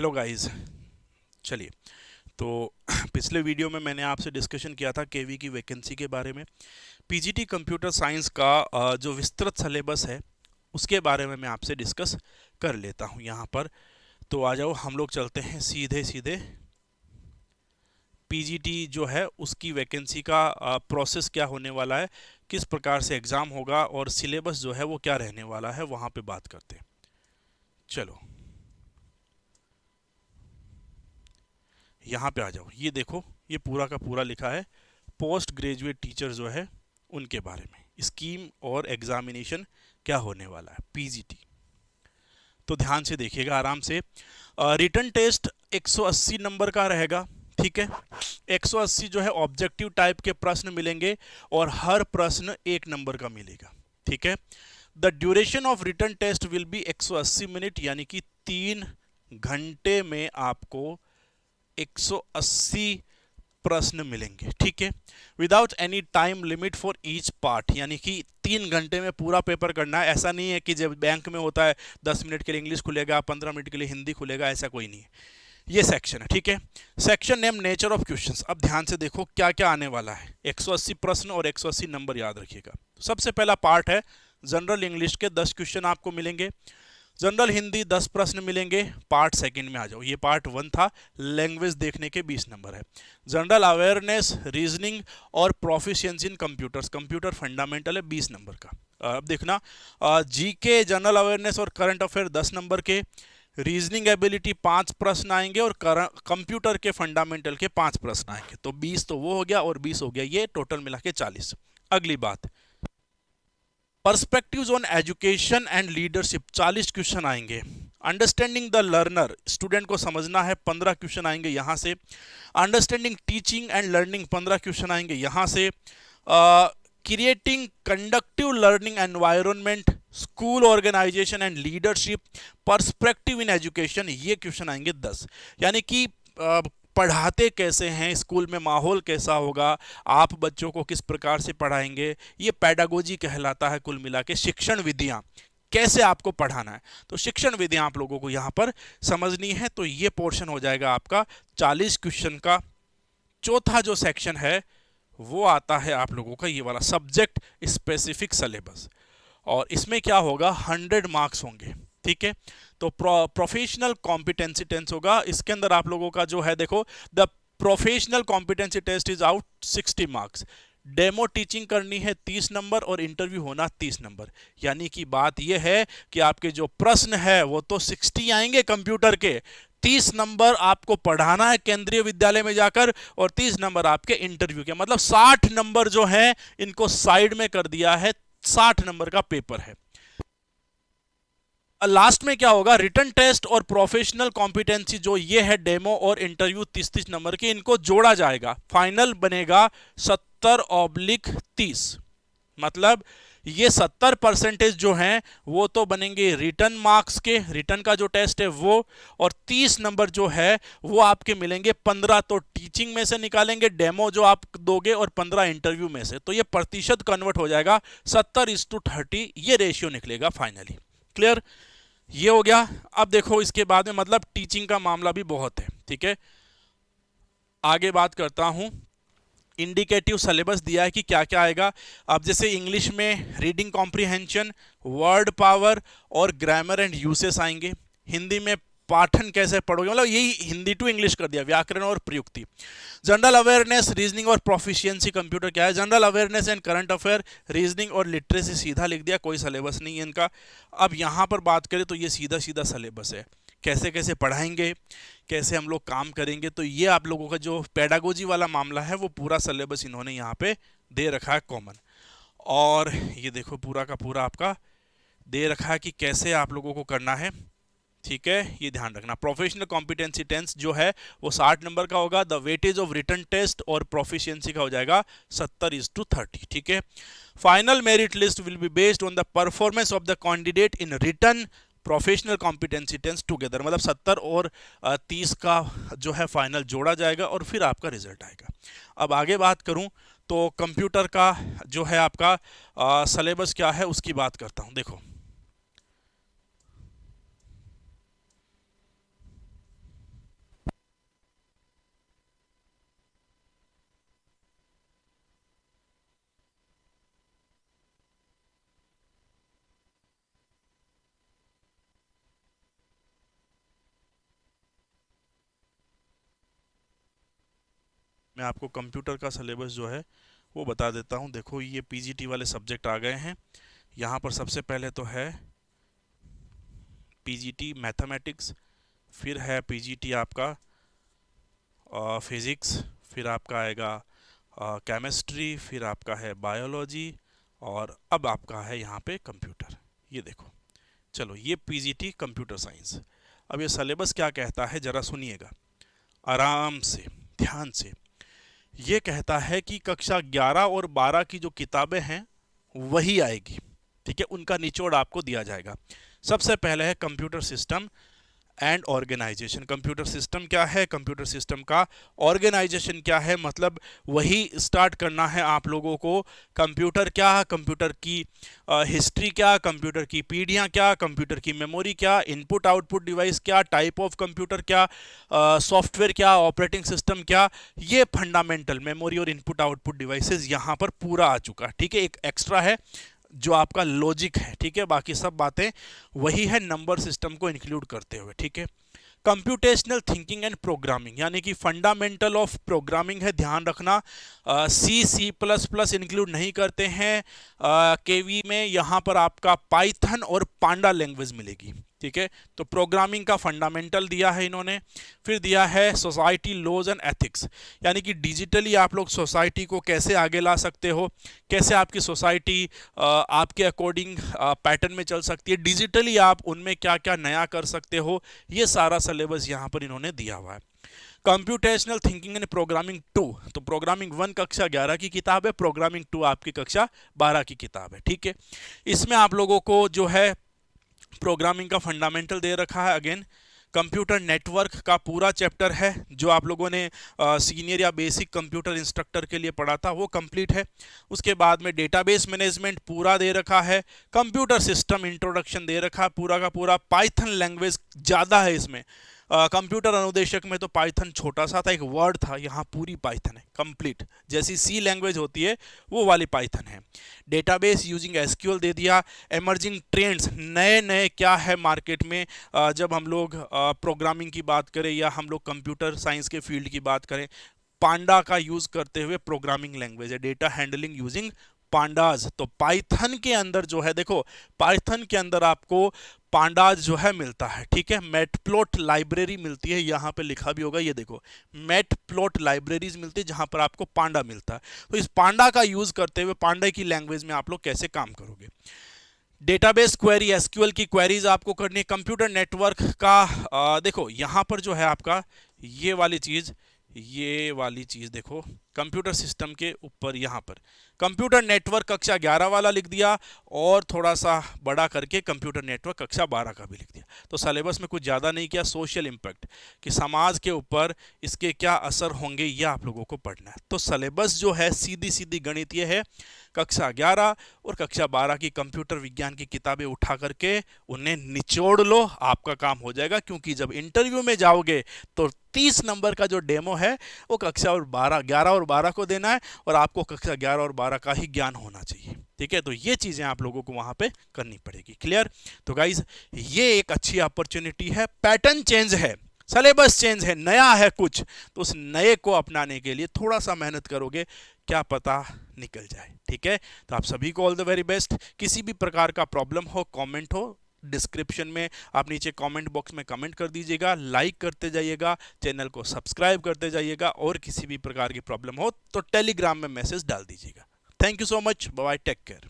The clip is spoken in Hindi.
Hello guys. चलिए, तो पिछले वीडियो में मैंने आपसे डिस्कशन किया था केवी की वैकेंसी के बारे में। पीजीटी कंप्यूटर साइंस का जो विस्तृत सिलेबस है उसके बारे में मैं आपसे डिस्कस कर लेता हूं यहाँ पर। तो आ जाओ, हम लोग चलते हैं सीधे सीधे पीजीटी जो है उसकी वैकेंसी का प्रोसेस क्या होने वाला है, किस प्रकार से एग्ज़ाम होगा और सिलेबस जो है वो क्या रहने वाला है, वहाँ पे बात करते हैं। चलो यहाँ पे आ जाओ, ये देखो, ये पूरा का पूरा लिखा है पोस्ट ग्रेजुएट टीचर जो है उनके बारे में, स्कीम और एग्जामिनेशन क्या होने वाला है पीजीटी। तो ध्यान से देखिएगा आराम से। रिटन टेस्ट 180 नंबर का रहेगा, ठीक है। 180 जो है ऑब्जेक्टिव टाइप के प्रश्न मिलेंगे और हर प्रश्न 1 नंबर का मिलेगा, ठीक है। The duration of written test will be 180 minute, यानी कि 3 घंटे में आपको 180 प्रश्न मिलेंगे, ठीक है। Without any time limit for each part, यानी कि 3 घंटे में पूरा पेपर करना है। ऐसा नहीं है कि जब बैंक में होता है 10 मिनट के लिए इंग्लिश खुलेगा, 15 मिनट के लिए हिंदी खुलेगा, ऐसा कोई नहीं है। ये सेक्शन है, ठीक है। Section name nature of questions. अब ध्यान से देखो क्या क्या आने वाला है। 180 प्रश्न और 180 नंबर याद रखिएगा। सबसे पहला पार्ट है जनरल इंग्लिश के 10 क्वेश्चन आपको मिलेंगे। जनरल हिंदी 10 प्रश्न मिलेंगे। पार्ट सेकंड में आ जाओ, ये पार्ट 1 था। लैंग्वेज देखने के 20 नंबर है। जनरल अवेयरनेस, रीजनिंग और proficiency in computers, computer fundamental है, 20 नंबर का। अब देखना, जीके, जनरल अवेयरनेस और करंट अफेयर 10 नंबर के। रीजनिंग एबिलिटी 5 प्रश्न आएंगे और कंप्यूटर के फंडामेंटल के 5 प्रश्न आएंगे। तो 20 तो वो हो गया और 20 हो गया ये, टोटल मिला के 40। अगली बात, perspectives on education and leadership 40 question आएंगे। अंडरस्टैंडिंग द लर्नर, स्टूडेंट को समझना है, 15 क्वेश्चन आएंगे यहाँ से। Understanding teaching and learning 15 question आएंगे यहाँ से। Creating conductive learning environment, school organization and leadership, perspective in education, ये क्वेश्चन आएंगे 10। यानी कि पढ़ाते कैसे हैं, स्कूल में माहौल कैसा होगा, आप बच्चों को किस प्रकार से पढ़ाएंगे, ये पैडागोजी कहलाता है। कुल मिला के शिक्षण विधियां, कैसे आपको पढ़ाना है, तो शिक्षण विधियां आप लोगों को यहाँ पर समझनी है। तो ये पोर्शन हो जाएगा आपका 40 क्वेश्चन का। चौथा जो सेक्शन है वो आता है आप लोगों का ये वाला सब्जेक्ट स्पेसिफिक सिलेबस, और इसमें क्या होगा, 100 मार्क्स होंगे, ठीक है। तो प्रोफेशनल कॉम्पिटेंसी टेस्ट होगा। इसके अंदर आप लोगों का जो है, देखो, the professional competency test is out 60 marks. Demo teaching करनी है 30 नंबर और इंटरव्यू होना 30 नंबर। यानी कि बात यह है कि आपके जो प्रश्न है वो तो 60 आएंगे कंप्यूटर के, 30 नंबर आपको पढ़ाना है केंद्रीय विद्यालय में जाकर, और 30 नंबर आपके इंटरव्यू के। मतलब 60 नंबर जो है इनको साइड में कर दिया है, 60 नंबर का पेपर है। लास्ट में क्या होगा, रिटन टेस्ट और प्रोफेशनल कॉम्पिटेंसी जो ये है, डेमो और इंटरव्यू 30-30 नंबर के, इनको जोड़ा जाएगा। फाइनल बनेगा 70/30। मतलब ये 70% जो हैं वो तो बनेंगे रिटन मार्क्स के, रिटन का जो टेस्ट है वो, और 30 नंबर जो है वो आपके मिलेंगे 15 तो टीचिंग में से निकालेंगे, डेमो जो आप दोगे, और 15 इंटरव्यू में से। तो ये प्रतिशत कन्वर्ट हो जाएगा 70:30, ये रेशियो निकलेगा फाइनली। क्लियर, ये हो गया। अब देखो इसके बाद में, मतलब टीचिंग का मामला भी बहुत है, ठीक है। आगे बात करता हूं। इंडिकेटिव सिलेबस दिया है कि क्या क्या आएगा। अब जैसे इंग्लिश में रीडिंग कॉम्प्रिहेंशन, वर्ड पावर और ग्रामर एंड यूसेस आएंगे। हिंदी में पाठन कैसे पढ़ोगे, मतलब यही हिंदी टू इंग्लिश कर दिया, व्याकरण और प्रयुक्ति। जनरल अवेयरनेस, रीजनिंग और प्रोफिशिएंसी कंप्यूटर क्या है, general awareness and current affair, reasoning और लिटरेसी सीधा लिख दिया, कोई सिलेबस नहीं है इनका। अब यहाँ पर बात करें तो ये सीधा सीधा सिलेबस है, कैसे कैसे पढ़ाएंगे, कैसे हम लोग काम करेंगे। तो ये आप लोगों का जो पेडागोजी वाला मामला है वो पूरा सिलेबस इन्होंने यहाँ पे दे रखा है कॉमन। और ये देखो पूरा का पूरा आपका दे रखा है कि कैसे आप लोगों को करना है, ठीक है। ये ध्यान रखना, प्रोफेशनल कॉम्पिटेंसी टेस्ट जो है वो 60 नंबर का होगा। The weightage of written test और प्रोफिशिएंसी का हो जाएगा 70:30, ठीक है। Final merit list will be based on the performance of the candidate in written professional competency test together. मतलब 70 और 30 का जो है फाइनल जोड़ा जाएगा और फिर आपका रिजल्ट आएगा। अब आगे बात करूं तो कंप्यूटर का जो है आपका सिलेबस क्या है उसकी बात करता हूं। देखो, मैं आपको कंप्यूटर का सिलेबस जो है वो बता देता हूँ। देखो ये पीजीटी वाले सब्जेक्ट आ गए हैं। यहाँ पर सबसे पहले तो है पीजीटी मैथमेटिक्स, फिर है पीजीटी आपका फिज़िक्स, फिर आपका आएगा केमिस्ट्री, फिर आपका है बायोलॉजी, और अब आपका है यहाँ पे कंप्यूटर। ये देखो, चलो ये पीजीटी कंप्यूटर साइंस। अब ये सिलेबस क्या कहता है ज़रा सुनिएगा आराम से, ध्यान से। ये कहता है कि कक्षा 11 और 12 की जो किताबें हैं वही आएगी, ठीक है, उनका निचोड़ आपको दिया जाएगा। सबसे पहले है computer system and organization. Computer system क्या है, कंप्यूटर सिस्टम का ऑर्गेनाइजेशन क्या है, मतलब वही स्टार्ट करना है आप लोगों को। कंप्यूटर क्या है, कंप्यूटर की हिस्ट्री क्या, कंप्यूटर की पीढ़ियाँ क्या, कंप्यूटर की मेमोरी क्या, इनपुट आउटपुट डिवाइस क्या, टाइप ऑफ कंप्यूटर क्या, सॉफ्टवेयर क्या, ऑपरेटिंग सिस्टम क्या, ये फंडामेंटल मेमोरी और इनपुट आउटपुट डिवाइसेस यहाँ पर पूरा आ चुका है, ठीक है। एक एक्स्ट्रा है जो आपका लॉजिक है, ठीक है, बाकी सब बातें वही है नंबर सिस्टम को इंक्लूड करते हुए, ठीक है। कंप्यूटेशनल थिंकिंग एंड प्रोग्रामिंग यानी कि फंडामेंटल ऑफ प्रोग्रामिंग है, ध्यान रखना। C++ इंक्लूड नहीं करते हैं केवी में। यहाँ पर आपका पाइथन और पांडा लैंग्वेज मिलेगी, ठीक है। तो प्रोग्रामिंग का फंडामेंटल दिया है इन्होंने। फिर दिया है सोसाइटी लॉज एंड एथिक्स, यानी कि डिजिटली आप लोग सोसाइटी को कैसे आगे ला सकते हो, कैसे आपकी सोसाइटी आपके अकॉर्डिंग पैटर्न में चल सकती है, डिजिटली आप उनमें क्या क्या नया कर सकते हो, ये सारा सिलेबस यहाँ पर इन्होंने दिया हुआ है। कंप्यूटेशनल थिंकिंग एंड प्रोग्रामिंग 2, तो प्रोग्रामिंग 1 कक्षा 11 की किताब है, प्रोग्रामिंग 2 आपकी कक्षा 12 की किताब है, ठीक है। इसमें आप लोगों को जो है प्रोग्रामिंग का फंडामेंटल दे रखा है। अगेन कंप्यूटर नेटवर्क का पूरा चैप्टर है जो आप लोगों ने सीनियर या बेसिक कंप्यूटर इंस्ट्रक्टर के लिए पढ़ा था, वो कंप्लीट है। उसके बाद में डेटाबेस मैनेजमेंट पूरा दे रखा है, कंप्यूटर सिस्टम इंट्रोडक्शन दे रखा है पूरा का पूरा। पाइथन लैंग्वेज ज़्यादा है इसमें, कंप्यूटर अनुदेशक में तो पाइथन छोटा सा था, एक वर्ड था, यहाँ पूरी पाइथन है कंप्लीट, जैसी सी लैंग्वेज होती है वो वाली पाइथन है। डेटाबेस यूजिंग एसक्यूएल दे दिया। इमर्जिंग ट्रेंड्स, नए नए क्या है मार्केट में, जब हम लोग प्रोग्रामिंग की बात करें या हम लोग कंप्यूटर साइंस के फील्ड की बात करें, पांडा का यूज करते हुए प्रोग्रामिंग लैंग्वेज है, डेटा हैंडलिंग यूजिंग पांडाज। तो पाइथन के अंदर जो है, देखो पाइथन के अंदर आपको पांडाज जो है मिलता है, ठीक है। मैटप्लॉट लाइब्रेरी मिलती है, यहाँ पे लिखा भी होगा, ये देखो मैटप्लॉट लाइब्रेरीज मिलती है जहाँ पर आपको पांडा मिलता है। तो इस पांडा का यूज करते हुए पांडा की लैंग्वेज में आप लोग कैसे काम करोगे। डेटाबेस क्वेरी, एसक्यूएल की क्वेरीज आपको करनी है। कंप्यूटर नेटवर्क का देखो यहाँ पर जो है आपका ये वाली चीज देखो, कंप्यूटर सिस्टम के ऊपर यहाँ पर कंप्यूटर नेटवर्क कक्षा 11 वाला लिख दिया, और थोड़ा सा बड़ा करके कंप्यूटर नेटवर्क कक्षा 12 का भी लिख दिया। तो सिलेबस में कुछ ज़्यादा नहीं किया। सोशल इम्पैक्ट, कि समाज के ऊपर इसके क्या असर होंगे, ये आप लोगों को पढ़ना है। तो सिलेबस जो है सीधी सीधी गणितीय है। कक्षा 11 और कक्षा 12 की कंप्यूटर विज्ञान की किताबें उठा करके उन्हें निचोड़ लो, आपका काम हो जाएगा। क्योंकि जब इंटरव्यू में जाओगे तो 30 नंबर का जो डेमो है वो कक्षा 11 और 12 को देना है, और आपको कक्षा 11 और 12 का ही ज्ञान होना चाहिए, ठीक है। तो ये चीजें आप लोगों को वहां पे करनी पड़ेगी। क्लियर। तो गाइज ये एक अच्छी अपॉर्चुनिटी है, पैटर्न चेंज है, सिलेबस चेंज है, नया है कुछ, तो उस नए को अपनाने के लिए थोड़ा सा मेहनत करोगे, क्या पता निकल जाए, ठीक है। तो आप सभी को ऑल द वेरी बेस्ट। किसी भी प्रकार का प्रॉब्लम हो, कमेंट हो, डिस्क्रिप्शन में आप नीचे कमेंट बॉक्स में कमेंट कर दीजिएगा, लाइक करते जाइएगा, चैनल को सब्सक्राइब करते जाइएगा, और किसी भी प्रकार की प्रॉब्लम हो तो टेलीग्राम में मैसेज डाल दीजिएगा। Thank you so much, bye, take care.